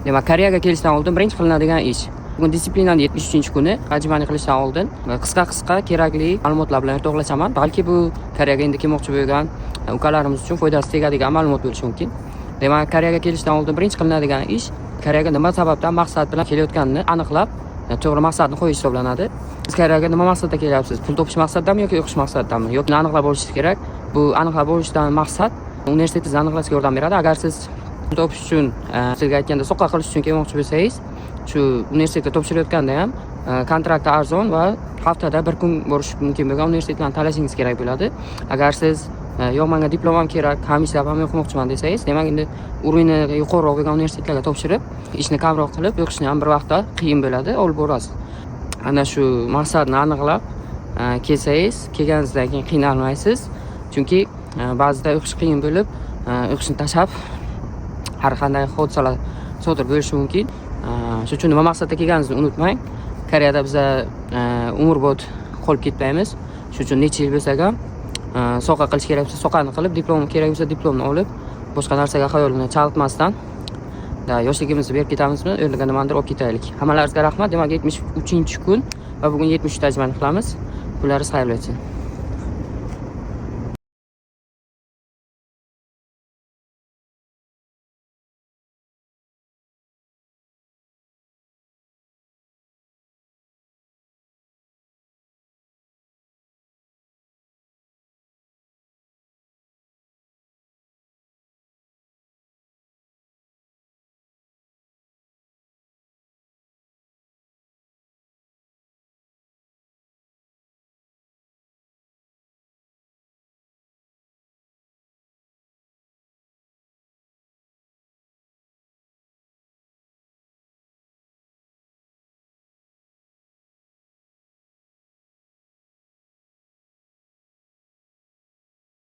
Demak, Koreyaga kelishdan oldin birinchi qilinadigan ish. Bugun disiplinani 73-kuni tajribani qilishdan oldin qisqa kerakli ma'lumotlar bilan o'rtoqlashaman. Balki bu Koreyaga endi kelmoqchi bo'lgan ukalarimiz uchun foydasi tegadigan ma'lumot bo'lishi mumkin. Demak, Koreyaga kelishdan oldin birinchi qilinadigan ish Koreyaga nima sababdan maqsad bilan kelayotganini aniqlab, to'g'ri maqsadni qo'yish hisoblanadi. Siz Koreyaga nima maqsadda kelyapsiz? Pul topish maqsadidami yoki o'qish maqsadidami? Yoki aniqlab olishingiz kerak. Bu aniqlab olishdan maqsad universitetingizni aniqlashga yordam beradi. Agar siz pul topish uchun, sizga aytganda soqqa qilish uchun kelmoqchi bo'lsangiz, shu universitetga topshirayotganda ham kontrakti arzon va haftada bir kun borish mumkin bo'lgan universitetlarni tanlashingiz kerak bo'ladi. Agar siz yo'q, menga diplom ham kerak, hamishlab ham o'qimoqchiman desangiz, demak endi urovni yuqoriroq bo'lgan universitetlarga topshirib, ishni kamroq qilib, o'qishni ham bir vaqtda qiyin bo'ladi, olib borasiz. Ana shu maqsadni aniqlab kelsangiz, kelganingizdan keyin qiynalmaysiz. Chunki ba'zida o'qish qiyin bo'lib, o'qishni tashlab har qanday hodisalar sodir bo'lishi mumkin. Shuning uchun nima maqsadda kelganingizni unutmang. Koreyada biz umrbod qolib ketmaymiz. Shuning uchun necha yil bo'lsa ham soqa qilish kerak bo'lsa soqani qilib, diplom kerak bo'lsa diplomni olib, boshqa narsaga xayolini chalg'itmasdan yoshligimizni berib ketamizmi, o'rniga nimadir olib ketaylik. Hammalaringizga rahmat. Demak, 73-kun va bugun 73 tajribani qilamiz. Kunlaringiz xayrli o'tsin.